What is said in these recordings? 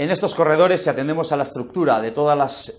En estos corredores, si atendemos a la estructura de todas las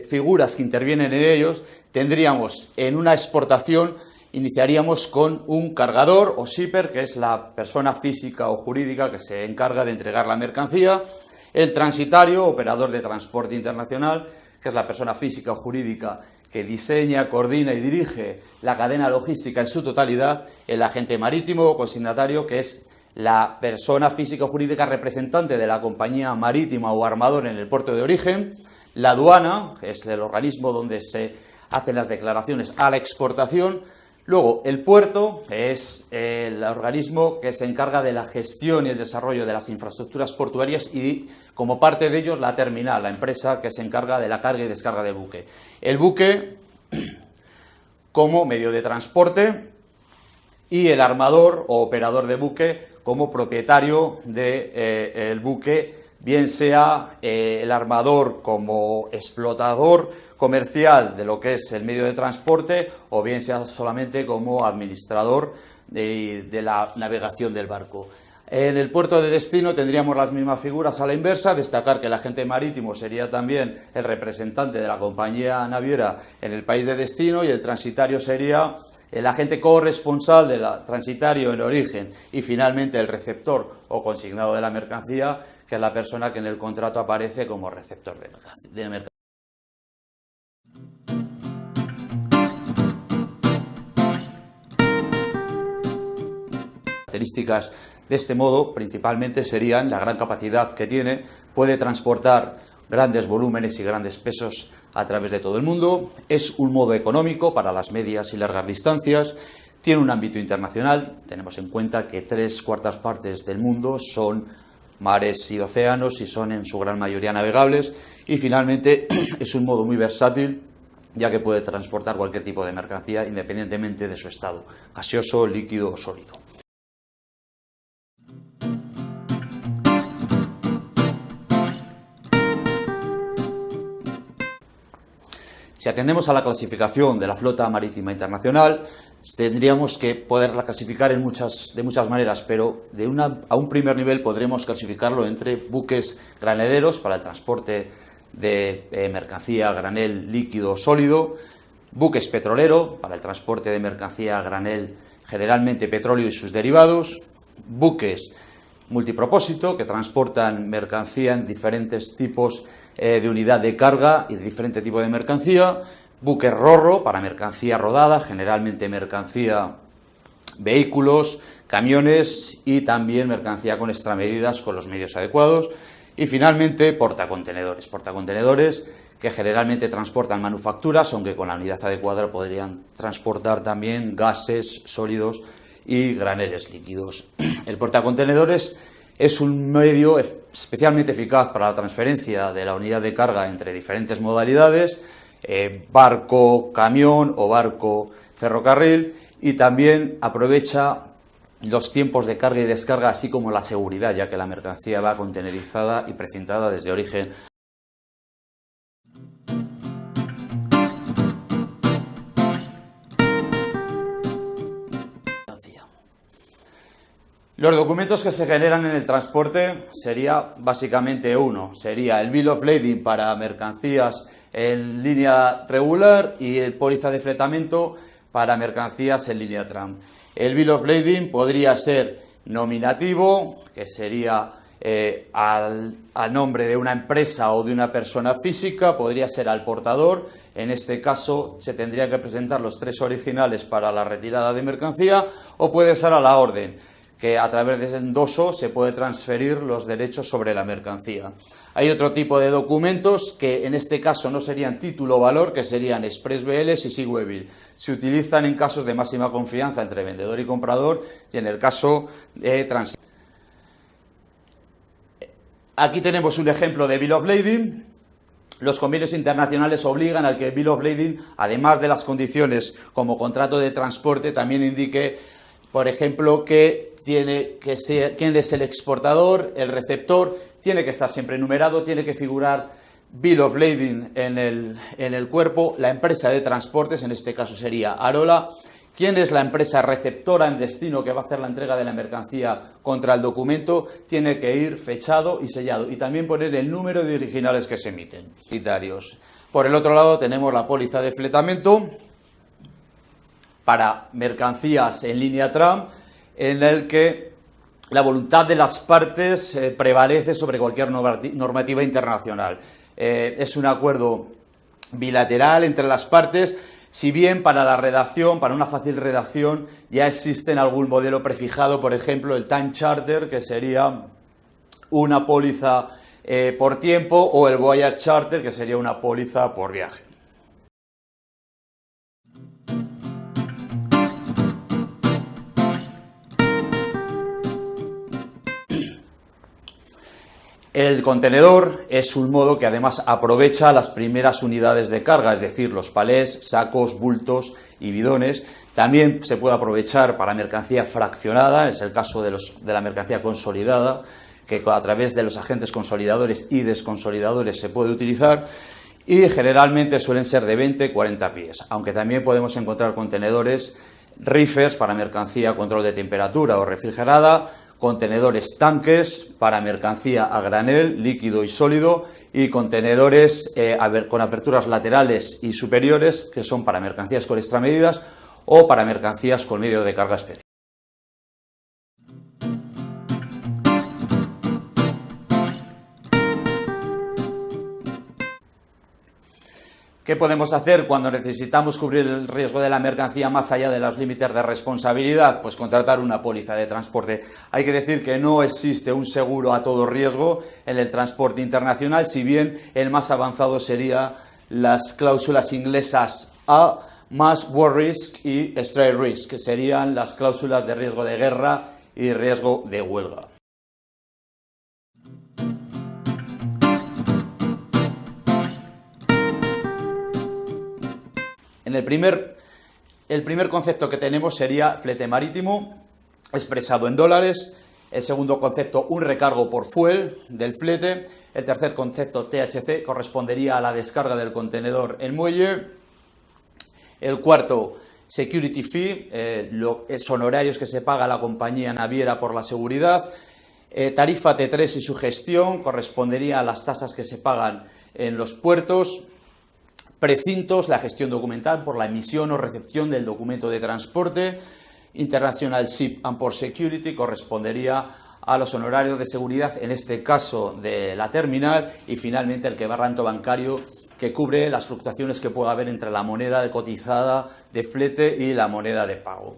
figuras que intervienen en ellos, tendríamos en una exportación, iniciaríamos con un cargador o shipper, que es la persona física o jurídica que se encarga de entregar la mercancía, el transitario, operador de transporte internacional, que es la persona física o jurídica que diseña, coordina y dirige la cadena logística en su totalidad, el agente marítimo o consignatario, que es la persona física o jurídica representante de la compañía marítima o armador en el puerto de origen, la aduana, que es el organismo donde se hacen las declaraciones a la exportación, luego el puerto, que es el organismo que se encarga de la gestión y el desarrollo de las infraestructuras portuarias, y como parte de ellos la terminal, la empresa que se encarga de la carga y descarga de buque. El buque como medio de transporte y el armador o operador de buque como propietario del buque, bien sea el armador como explotador comercial de lo que es el medio de transporte, o bien sea solamente como administrador de la navegación del barco. En el puerto de destino tendríamos las mismas figuras a la inversa. Destacar que el agente marítimo sería también el representante de la compañía naviera en el país de destino, y el transitario sería el agente corresponsal del transitario en origen, y finalmente el receptor o consignado de la mercancía, que es la persona que en el contrato aparece como receptor de mercancía. Características de este modo principalmente serían la gran capacidad que tiene, puede transportar grandes volúmenes y grandes pesos a través de todo el mundo, es un modo económico para las medias y largas distancias, tiene un ámbito internacional, tenemos en cuenta que 3/4 partes del mundo son mares y océanos y son en su gran mayoría navegables, y finalmente es un modo muy versátil, ya que puede transportar cualquier tipo de mercancía independientemente de su estado, gaseoso, líquido o sólido. Si atendemos a la clasificación de la flota marítima internacional, tendríamos que poderla clasificar de muchas maneras, pero a un primer nivel podremos clasificarlo entre buques graneleros para el transporte de mercancía a granel líquido o sólido, buques petrolero para el transporte de mercancía a granel, generalmente petróleo y sus derivados, buques multipropósito que transportan mercancía en diferentes tipos de unidad de carga y de diferente tipo de mercancía, buques rorro para mercancía rodada, generalmente mercancía, vehículos, camiones y también mercancía con extramedidas con los medios adecuados, y finalmente portacontenedores que generalmente transportan manufacturas, aunque con la unidad adecuada podrían transportar también gases sólidos y graneles líquidos. El portacontenedores es un medio especialmente eficaz para la transferencia de la unidad de carga entre diferentes modalidades, barco, camión o barco, ferrocarril, y también aprovecha los tiempos de carga y descarga, así como la seguridad, ya que la mercancía va contenerizada y precintada desde origen. Los documentos que se generan en el transporte sería básicamente sería el Bill of Lading para mercancías en línea regular y el póliza de fletamento para mercancías en línea tram. El Bill of Lading podría ser nominativo, que sería al nombre de una empresa o de una persona física, podría ser al portador. En este caso se tendrían que presentar los 3 originales para la retirada de mercancía, o puede ser a la orden, que a través de ese endoso se puede transferir los derechos sobre la mercancía. Hay otro tipo de documentos que en este caso no serían título o valor, que serían Express BLs y Seaway Bill. Se utilizan en casos de máxima confianza entre vendedor y comprador y en el caso de transición. Aquí tenemos un ejemplo de Bill of Lading. Los convenios internacionales obligan al que el Bill of Lading, además de las condiciones como contrato de transporte, también indique, por ejemplo, que quién es el exportador, el receptor, tiene que estar siempre numerado, tiene que figurar Bill of Lading en el cuerpo, la empresa de transportes, en este caso sería Arola, quién es la empresa receptora en destino que va a hacer la entrega de la mercancía contra el documento, tiene que ir fechado y sellado, y también poner el número de originales que se emiten. Por el otro lado tenemos la póliza de fletamento para mercancías en línea tram, en el que la voluntad de las partes prevalece sobre cualquier normativa internacional. Es un acuerdo bilateral entre las partes, si bien para la redacción, para una fácil redacción, ya existe en algún modelo prefijado, por ejemplo, el time charter, que sería una póliza por tiempo, o el voyage charter, que sería una póliza por viaje. El contenedor es un modo que además aprovecha las primeras unidades de carga, es decir, los palés, sacos, bultos y bidones. También se puede aprovechar para mercancía fraccionada, es el caso de la mercancía consolidada, que a través de los agentes consolidadores y desconsolidadores se puede utilizar, y generalmente suelen ser de 20-40 pies, aunque también podemos encontrar contenedores reefers para mercancía a control de temperatura o refrigerada, contenedores tanques para mercancía a granel, líquido y sólido, y contenedores con aperturas laterales y superiores, que son para mercancías con extramedidas o para mercancías con medio de carga especial. ¿Qué podemos hacer cuando necesitamos cubrir el riesgo de la mercancía más allá de los límites de responsabilidad? Pues contratar una póliza de transporte. Hay que decir que no existe un seguro a todo riesgo en el transporte internacional, si bien el más avanzado sería las cláusulas inglesas A más War Risk y Strike Risk, que serían las cláusulas de riesgo de guerra y riesgo de huelga. El primer concepto que tenemos sería flete marítimo, expresado en dólares. El segundo concepto, un recargo por fuel del flete. El tercer concepto, THC, correspondería a la descarga del contenedor en muelle. El cuarto, security fee, son honorarios que se paga a la compañía naviera por la seguridad. Tarifa T3 y su gestión, correspondería a las tasas que se pagan en los puertos. Precintos, la gestión documental por la emisión o recepción del documento de transporte. International Ship and Port Security correspondería a los honorarios de seguridad, en este caso de la terminal. Y finalmente el quebranto bancario, que cubre las fluctuaciones que pueda haber entre la moneda cotizada de flete y la moneda de pago.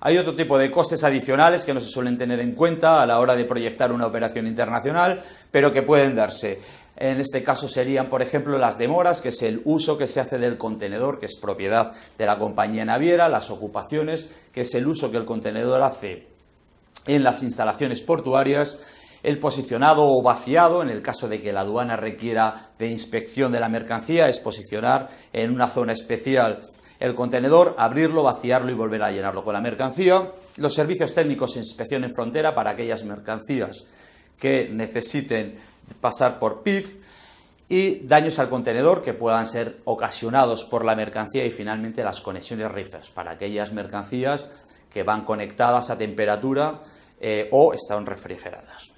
Hay otro tipo de costes adicionales que no se suelen tener en cuenta a la hora de proyectar una operación internacional, pero que pueden darse. En este caso serían, por ejemplo, las demoras, que es el uso que se hace del contenedor, que es propiedad de la compañía naviera, las ocupaciones, que es el uso que el contenedor hace en las instalaciones portuarias, el posicionado o vaciado, en el caso de que la aduana requiera de inspección de la mercancía, es posicionar en una zona especial el contenedor, abrirlo, vaciarlo y volver a llenarlo con la mercancía. Los servicios técnicos de inspección en frontera para aquellas mercancías que necesiten pasar por PIF, y daños al contenedor que puedan ser ocasionados por la mercancía, y finalmente las conexiones reefers para aquellas mercancías que van conectadas a temperatura o están refrigeradas.